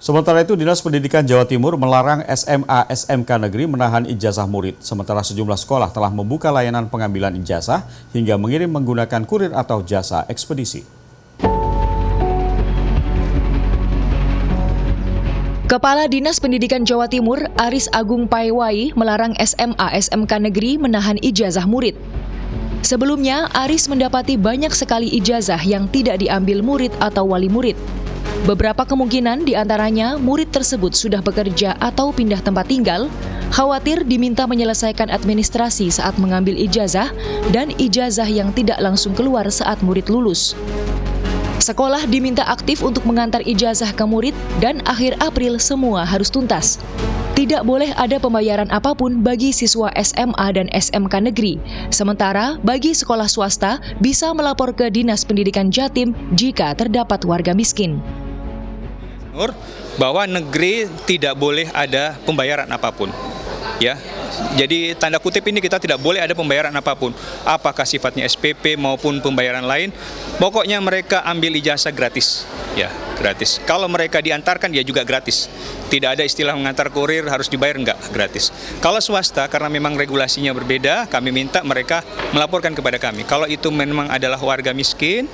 Sementara itu, Dinas Pendidikan Jawa Timur melarang SMA-SMK Negeri menahan ijazah murid. Sementara sejumlah sekolah telah membuka layanan pengambilan ijazah hingga mengirim menggunakan kurir atau jasa ekspedisi. Kepala Dinas Pendidikan Jawa Timur, Aris Agung Paiwai, melarang SMA-SMK Negeri menahan ijazah murid. Sebelumnya, Aris mendapati banyak sekali ijazah yang tidak diambil murid atau wali murid. Beberapa kemungkinan diantaranya murid tersebut sudah bekerja atau pindah tempat tinggal, khawatir diminta menyelesaikan administrasi saat mengambil ijazah, dan ijazah yang tidak langsung keluar saat murid lulus. Sekolah diminta aktif untuk mengantar ijazah ke murid dan akhir April semua harus tuntas. Tidak boleh ada pembayaran apapun bagi siswa SMA dan SMK negeri. Sementara bagi sekolah swasta bisa melapor ke Dinas Pendidikan Jatim jika terdapat warga miskin. Bahwa negeri tidak boleh ada pembayaran apapun. Ya. Jadi tanda kutip ini kita tidak boleh ada pembayaran apapun. Apakah sifatnya SPP maupun pembayaran lain, pokoknya mereka ambil ijazah gratis. Ya, gratis. Kalau mereka diantarkan ya juga gratis. Tidak ada istilah mengantar kurir harus dibayar, enggak, gratis. Kalau swasta karena memang regulasinya berbeda, kami minta mereka melaporkan kepada kami. Kalau itu memang adalah warga miskin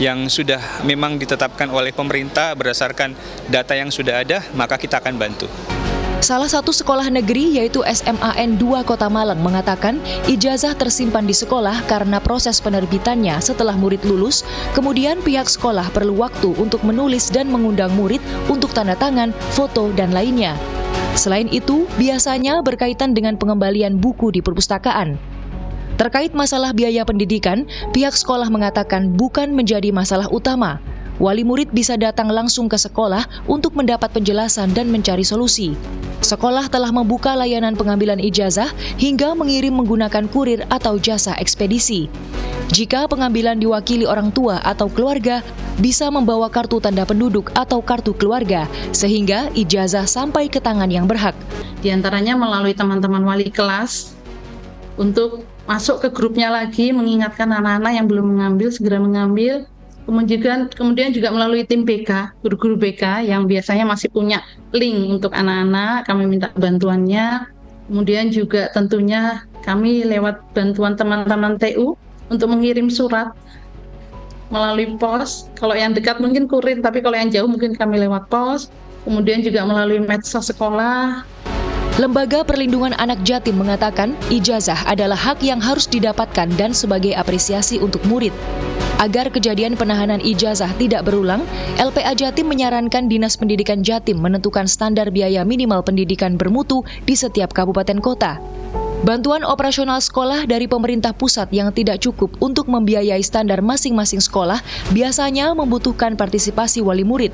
yang sudah memang ditetapkan oleh pemerintah berdasarkan data yang sudah ada, maka kita akan bantu. Salah satu sekolah negeri yaitu SMAN 2 Kota Malang mengatakan ijazah tersimpan di sekolah karena proses penerbitannya setelah murid lulus, kemudian pihak sekolah perlu waktu untuk menulis dan mengundang murid untuk tanda tangan, foto, dan lainnya. Selain itu, biasanya berkaitan dengan pengembalian buku di perpustakaan. Terkait masalah biaya pendidikan, pihak sekolah mengatakan bukan menjadi masalah utama. Wali murid bisa datang langsung ke sekolah untuk mendapat penjelasan dan mencari solusi. Sekolah telah membuka layanan pengambilan ijazah hingga mengirim menggunakan kurir atau jasa ekspedisi. Jika pengambilan diwakili orang tua atau keluarga, bisa membawa kartu tanda penduduk atau kartu keluarga, sehingga ijazah sampai ke tangan yang berhak. Di antaranya melalui teman-teman wali kelas, untuk masuk ke grupnya lagi, mengingatkan anak-anak yang belum mengambil, segera mengambil. Kemudian juga melalui tim BK, guru-guru BK yang biasanya masih punya link untuk anak-anak, kami minta bantuannya. Kemudian juga tentunya kami lewat bantuan teman-teman TU untuk mengirim surat melalui pos. Kalau yang dekat mungkin kurir, tapi kalau yang jauh mungkin kami lewat pos. Kemudian juga melalui medsos sekolah. Lembaga Perlindungan Anak Jatim mengatakan ijazah adalah hak yang harus didapatkan dan sebagai apresiasi untuk murid. Agar kejadian penahanan ijazah tidak berulang, LPA Jatim menyarankan Dinas Pendidikan Jatim menentukan standar biaya minimal pendidikan bermutu di setiap kabupaten kota. Bantuan operasional sekolah dari pemerintah pusat yang tidak cukup untuk membiayai standar masing-masing sekolah biasanya membutuhkan partisipasi wali murid.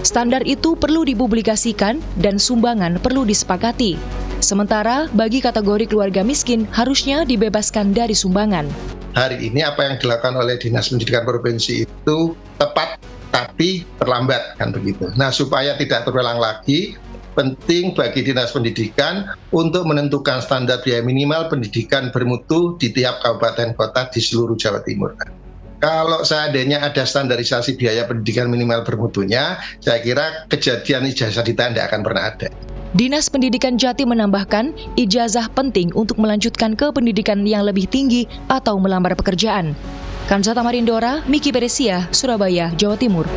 Standar itu perlu dipublikasikan dan sumbangan perlu disepakati. Sementara bagi kategori keluarga miskin harusnya dibebaskan dari sumbangan. Hari ini apa yang dilakukan oleh Dinas Pendidikan Provinsi itu tepat tapi terlambat, kan begitu. Nah, supaya tidak terulang lagi, penting bagi Dinas Pendidikan untuk menentukan standar biaya minimal pendidikan bermutu di tiap kabupaten kota di seluruh Jawa Timur. Kalau seandainya ada standarisasi biaya pendidikan minimal bermutunya, saya kira kejadian ijazah ditahan tidak akan pernah ada. Dinas Pendidikan Jatim menambahkan, ijazah penting untuk melanjutkan ke pendidikan yang lebih tinggi atau melamar pekerjaan. Kanzata Marindora, Miki Peresia, Surabaya, Jawa Timur.